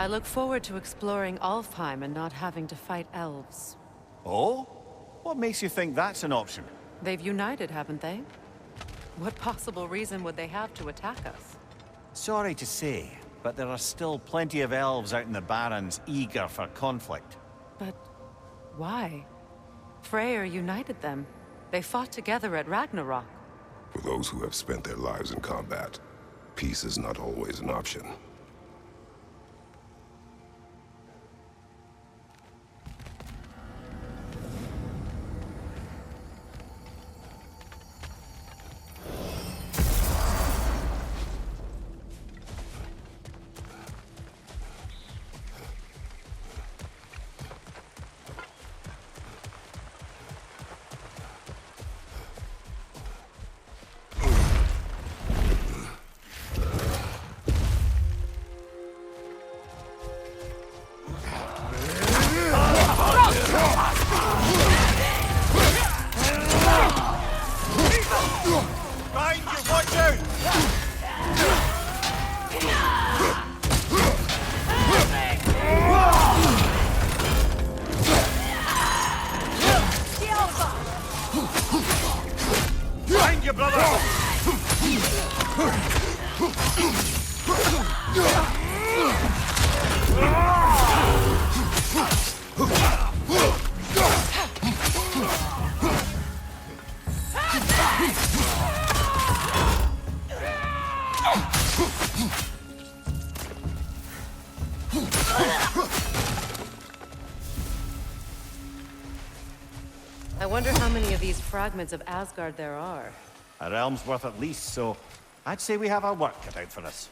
I look forward to exploring Alfheim and not having to fight elves. Oh? What makes you think that's an option? They've united, haven't they? What possible reason would they have to attack us? Sorry to say, but there are still plenty of elves out in the Barrens eager for conflict. But why? Freyr united them. They fought together at Ragnarok. For those who have spent their lives in combat, peace is not always an option. Behind you, watch out! Behind you, brother! I wonder how many of these fragments of Asgard there are. A realm's worth at least, so I'd say we have our work cut out for us.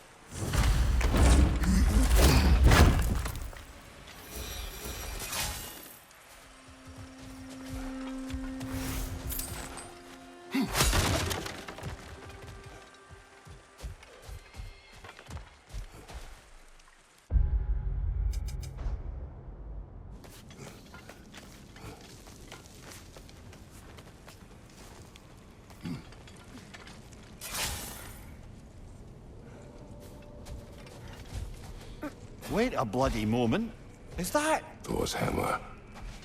Wait a bloody moment. Is that? Thor's hammer.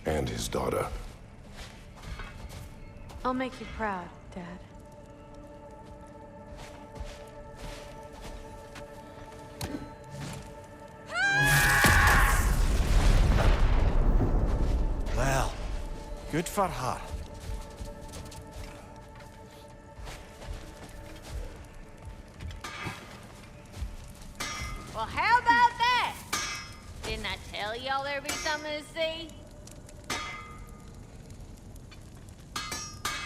And his daughter. I'll make you proud, Dad. Well, good for her. Well, how about that? Didn't I tell y'all there'd be something to see?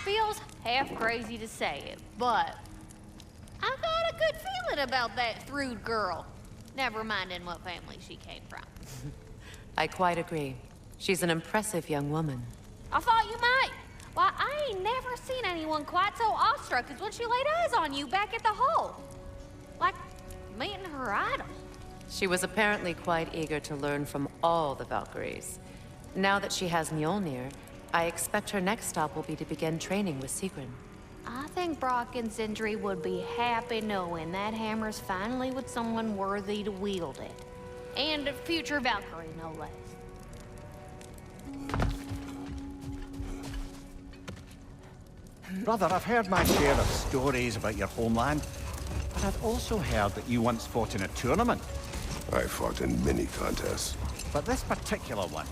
Feels half crazy to say it, but I got a good feeling about that Thrud girl. Never minding what family she came from. I quite agree. She's an impressive young woman. I thought you might. Why, I ain't never seen anyone quite so awestruck as when she laid eyes on you back at the hole. Like meeting her idol. She was apparently quite eager to learn from all the Valkyries. Now that she has Mjolnir, I expect her next stop will be to begin training with Sigrun. I think Brock and Sindri would be happy knowing that hammer's finally with someone worthy to wield it. And a future Valkyrie, no less. Brother, I've heard my share of stories about your homeland, but I've also heard that you once fought in a tournament. I fought in many contests. But this particular one,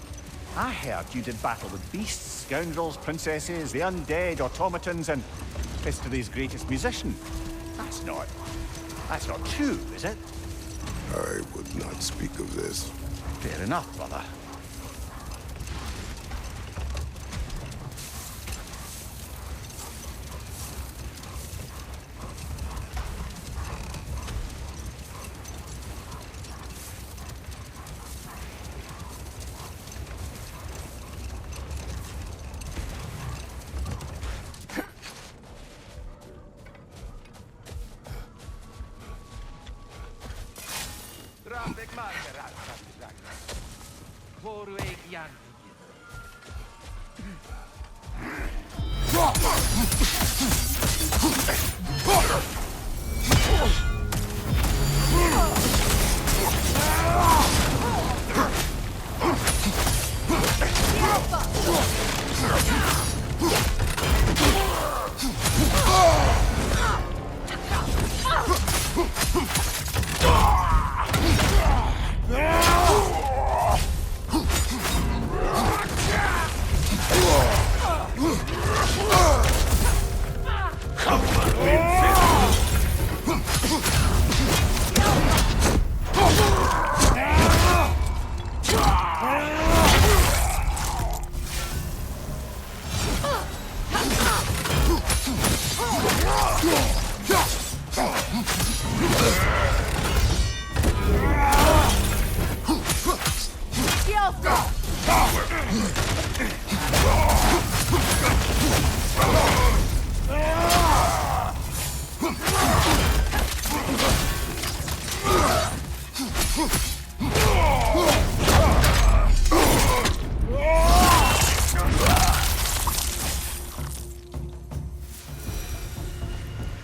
I heard you did battle with beasts, scoundrels, princesses, the undead, automatons, and history's greatest musician. That's not true, is it? I would not speak of this. Fair enough, brother.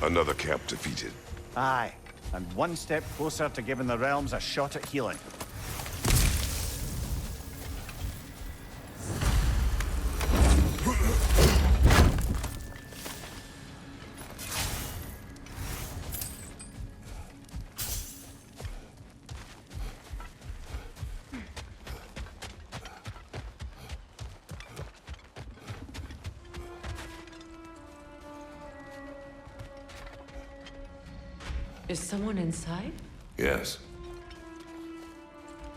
Another camp defeated. Aye, and one step closer to giving the realms a shot at healing. Is someone inside? Yes.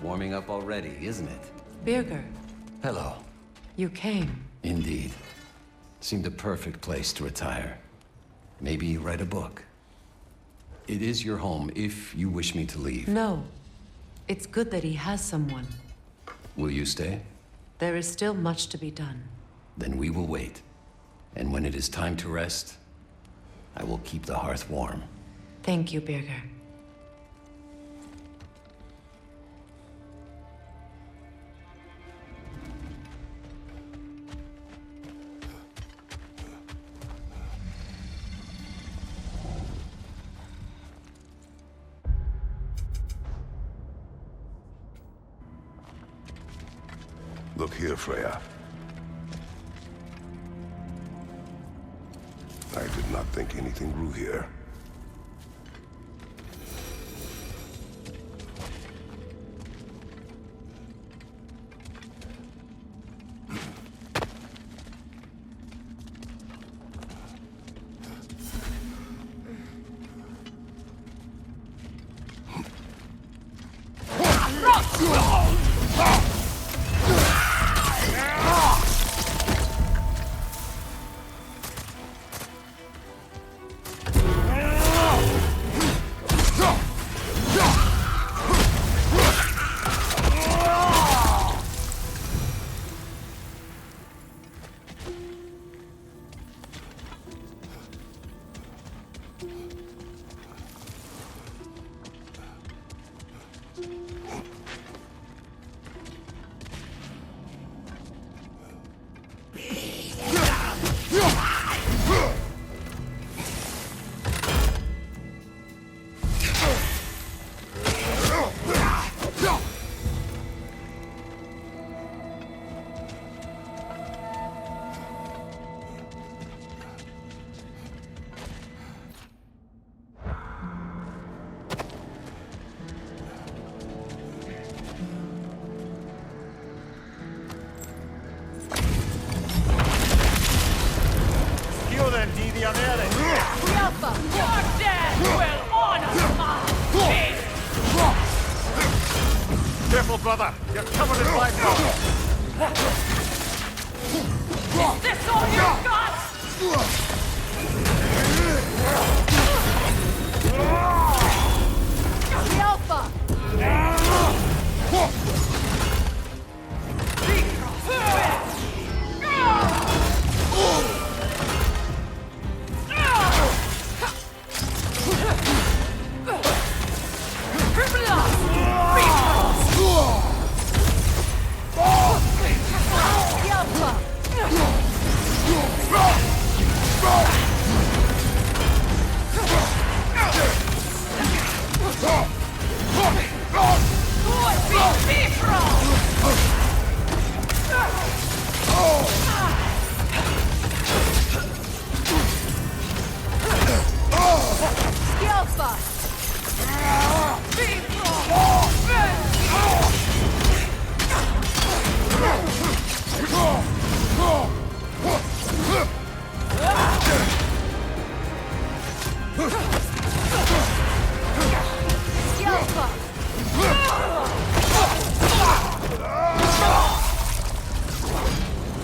Warming up already, isn't it? Birger, Hello. you came. Indeed. Seemed a perfect place to retire. Maybe write a book. It is your home if you wish me to leave. No. It's good that he has someone. Will you stay? There is still much to be done. Then we will wait. And when it is time to rest, I will keep the hearth warm. Thank you, Birger. Look here, Freya. I did not think anything grew here. Careful, brother! You're covered in black rock! Is this all you got? The Alpha!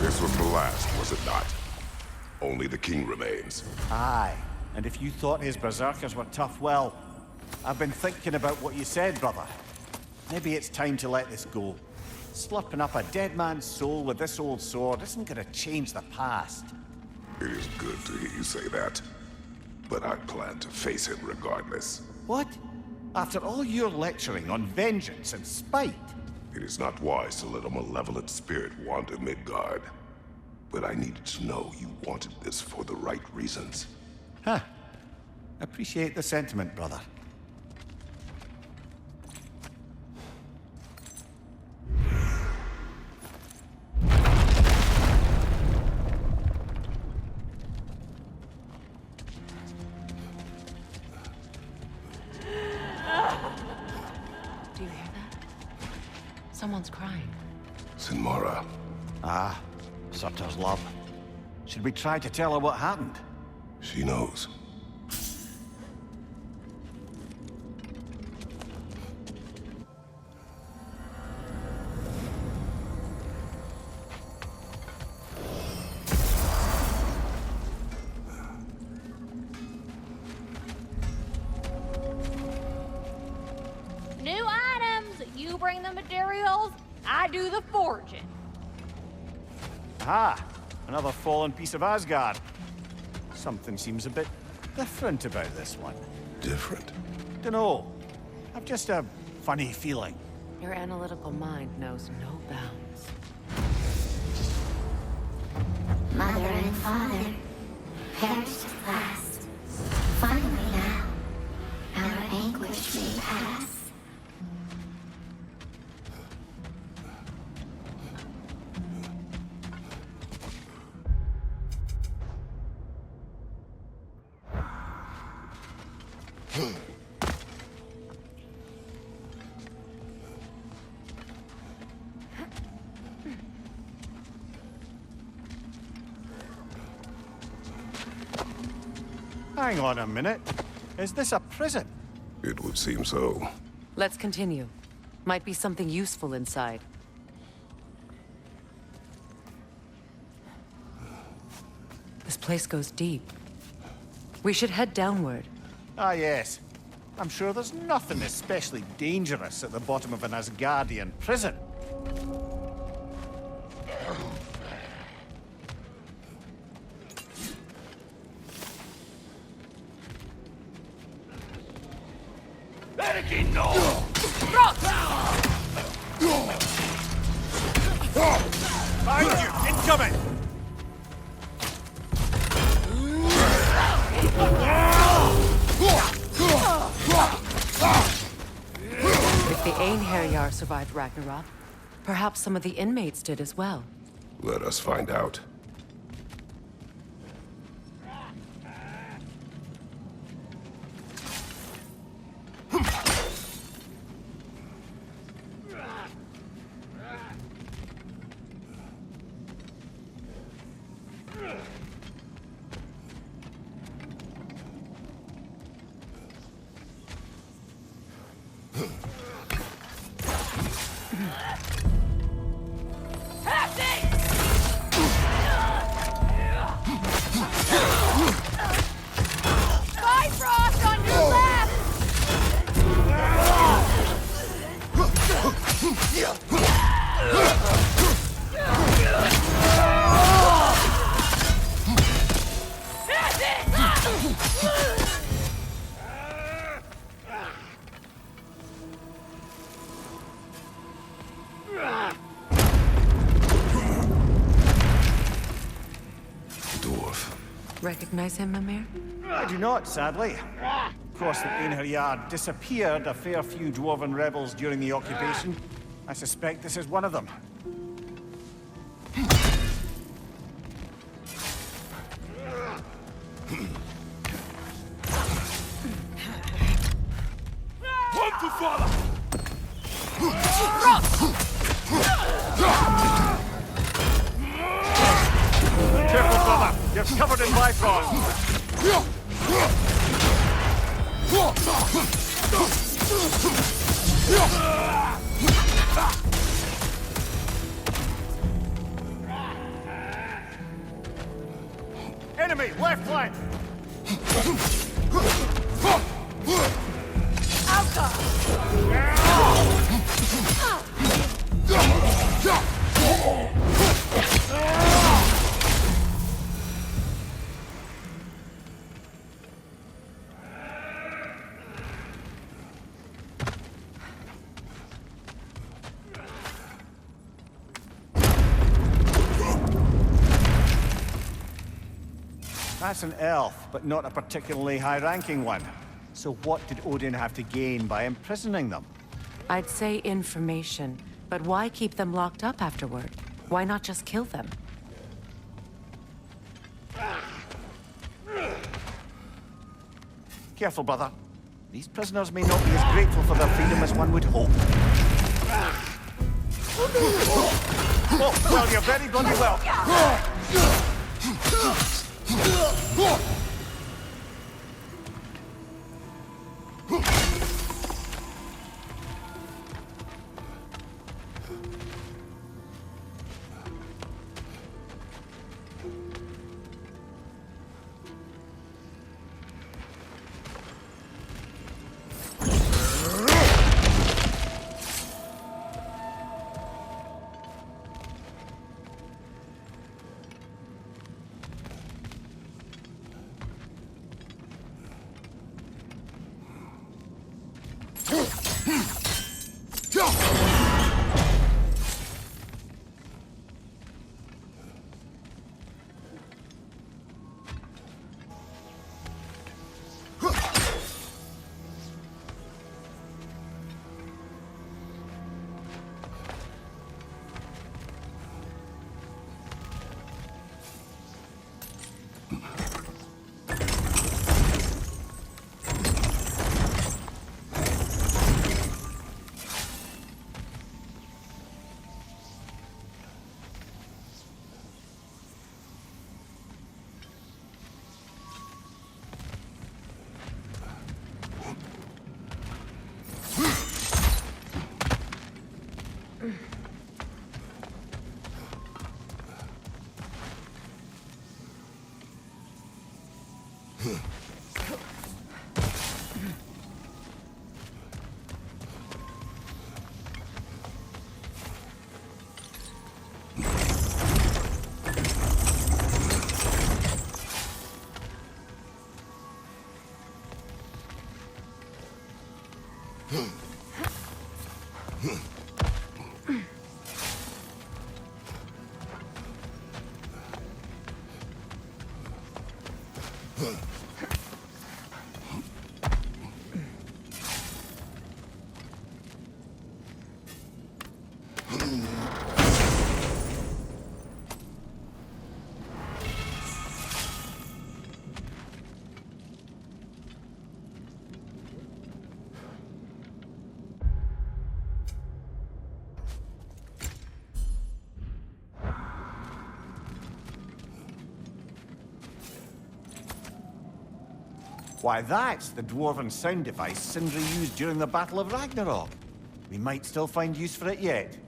This was the last, was it not? Only the king remains. Aye, and if you thought his berserkers were tough, well, I've been thinking about what you said, brother. Maybe it's time to let this go. Slurping up a dead man's soul with this old sword isn't gonna change the past. It is good to hear you say that. But I plan to face him regardless. What? After all your lecturing on vengeance and spite? It is not wise to let a malevolent spirit wander Midgard. But I needed to know you wanted this for the right reasons. Huh. Appreciate the sentiment, brother. Do you hear that? Someone's crying. Sinmara. Ah, Surtur's love. Should we try to tell her what happened? She knows. New items! You bring the materials, I do the forging. Ah, another fallen piece of Asgard. Something seems a bit different about this one. Different. Dunno. I've just a funny feeling. Your analytical mind knows no bounds. Mother and father perished at last. Finally now, our anguish may pass. Hang on a minute. Is this a prison? It would seem so. Let's continue. Might be something useful inside. This place goes deep. We should head downward. Ah, yes. I'm sure there's nothing especially dangerous at the bottom of an Asgardian prison. Behind you! Incoming! If the Einherjar survived Ragnarok, perhaps some of the inmates did as well. Let us find out. Bifrost on your left! Dwarf. Recognize him, Mimir? I do not, sadly. Of course, the Einherjar disappeared a fair few dwarven rebels during the occupation. I suspect this is one of them. Careful, brother! You're covered in Bifrost! Enemy, left flank! Outside! That's an elf, but not a particularly high-ranking one. So what did Odin have to gain by imprisoning them? I'd say information, but why keep them locked up afterward? Why not just kill them? Careful, brother. These prisoners may not be as grateful for their freedom as one would hope. Oh, well, you're very bloody well. Why, that's the dwarven sound device Sindri used during the Battle of Ragnarok. We might still find use for it yet.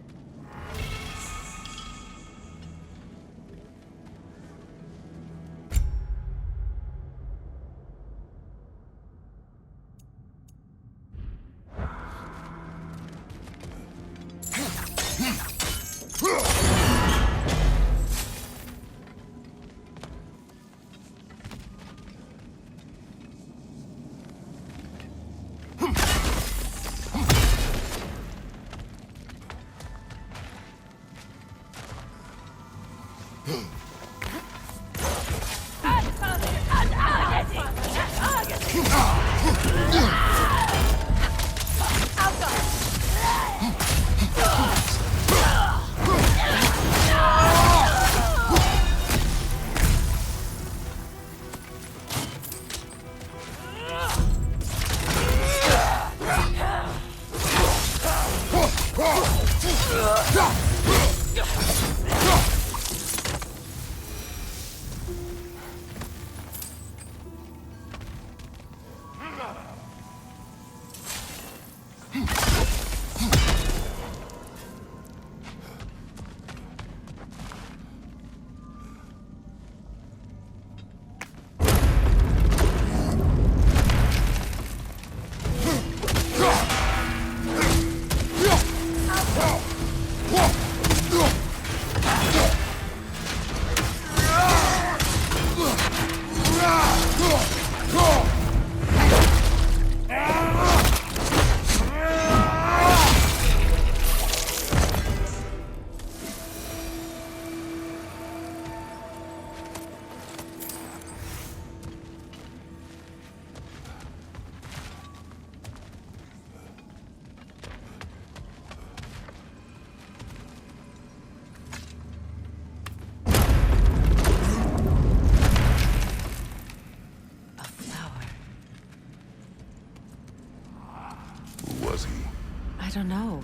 don't know.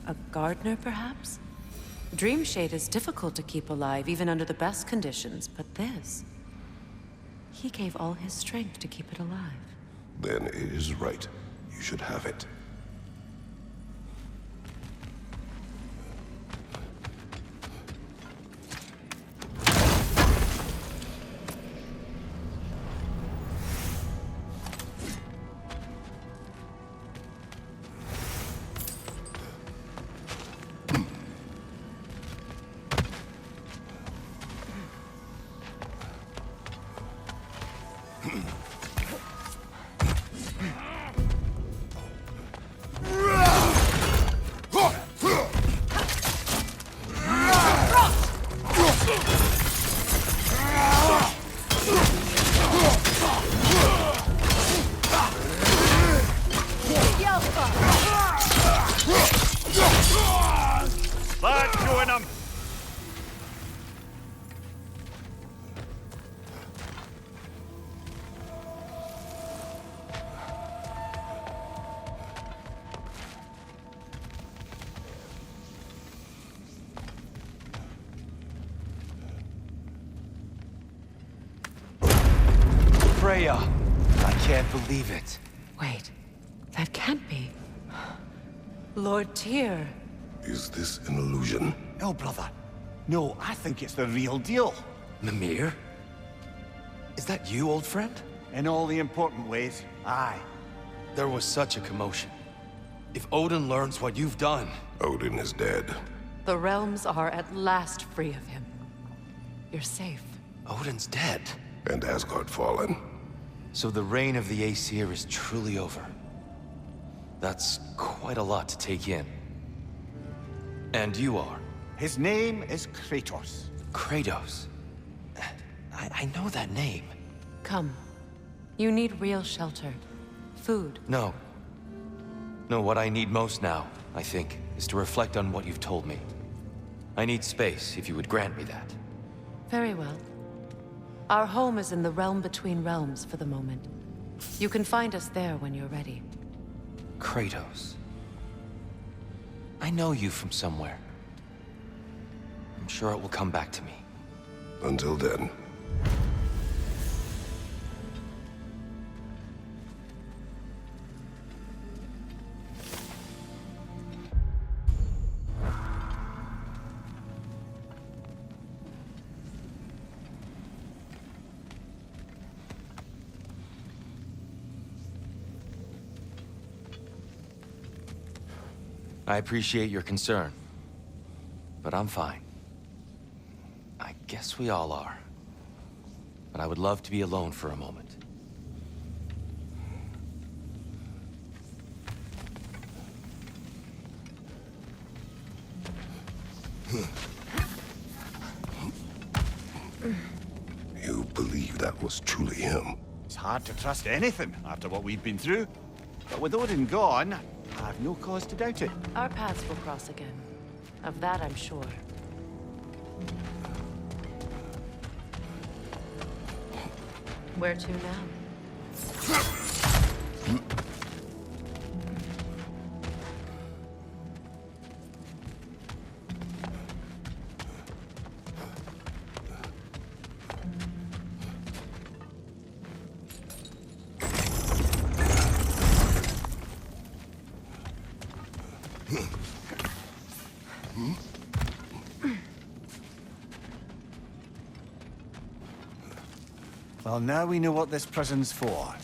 A gardener, perhaps? Dreamshade is difficult to keep alive, even under the best conditions, but this... He gave all his strength to keep it alive. Then it is right. You should have it. Let's join them! Freya! I can't believe it. Wait, that can't be. Lord Tyr. Is this an illusion? No, brother. No, I think it's the real deal. Mimir? Is that you, old friend? In all the important ways, aye. There was such a commotion. If Odin learns what you've done... Odin is dead. The realms are at last free of him. You're safe. Odin's dead. And Asgard fallen. So the reign of the Aesir is truly over. That's quite a lot to take in. And you are? His name is Kratos. Kratos. I know that name. Come. You need real shelter. Food. No. No, what I need most now, I think, is to reflect on what you've told me. I need space, if you would grant me that. Very well. Our home is in the realm between realms for the moment. You can find us there when you're ready. Kratos. I know you from somewhere. I'm sure it will come back to me. Until then. I appreciate your concern, but I'm fine. I guess we all are. But I would love to be alone for a moment. You believe that was truly him? It's hard to trust anything after what we've been through. But with Odin gone, I have no cause to doubt it. Our paths will cross again. Of that I'm sure. Where to now? Well, now we know what this prison's for.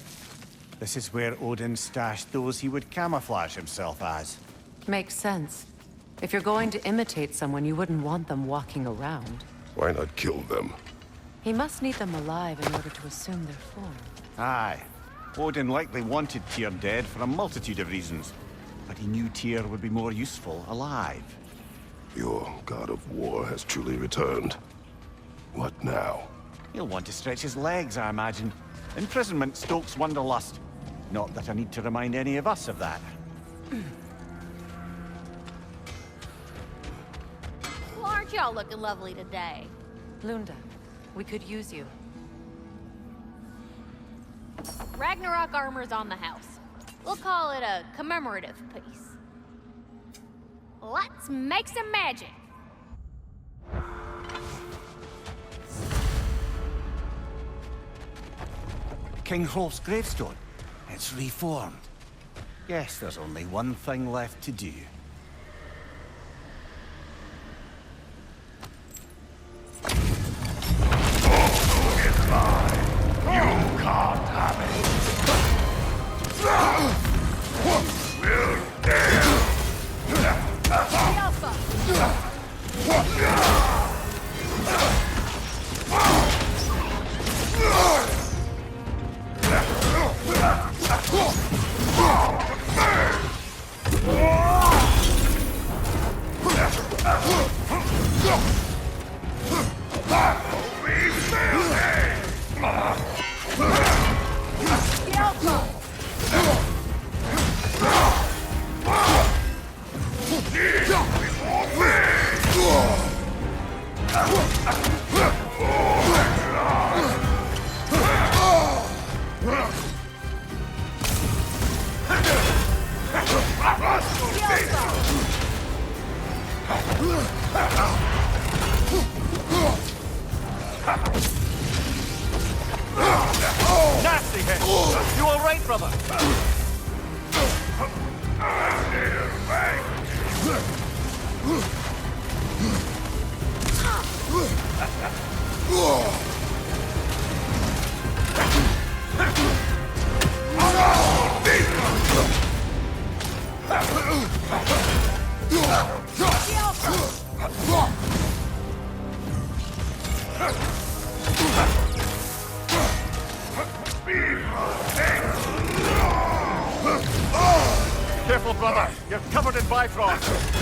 This is where Odin stashed those he would camouflage himself as. Makes sense. If you're going to imitate someone, you wouldn't want them walking around. Why not kill them? He must need them alive in order to assume their form. Aye. Odin likely wanted Tyr dead for a multitude of reasons. But he knew Tyr would be more useful alive. Your god of war has truly returned. What now? He'll want to stretch his legs, I imagine. Imprisonment stokes wanderlust. Not that I need to remind any of us of that. Well, aren't y'all looking lovely today? Lunda, we could use you. Ragnarok armor's on the house. We'll call it a commemorative piece. Let's make some magic. King Hrolf's gravestone. It's reformed. Guess there's only one thing left to do. Nasty hit! You all right, brother? Careful, brother. You're covered in Bifrost.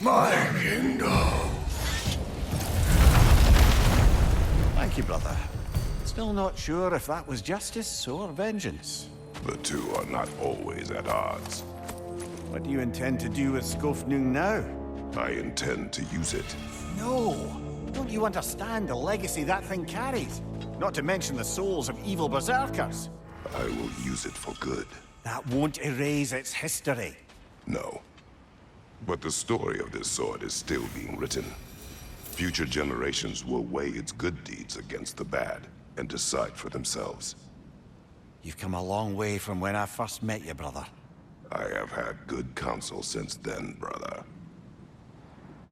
My kingdom. Thank you, brother. Still not sure if that was justice or vengeance. The two are not always at odds. What do you intend to do with Skofnung now? I intend to use it. No! Don't you understand the legacy that thing carries? Not to mention the souls of evil berserkers. I will use it for good. That won't erase its history. No. But the story of this sword is still being written. Future generations will weigh its good deeds against the bad and decide for themselves. You've come a long way from when I first met you, brother. I have had good counsel since then, brother.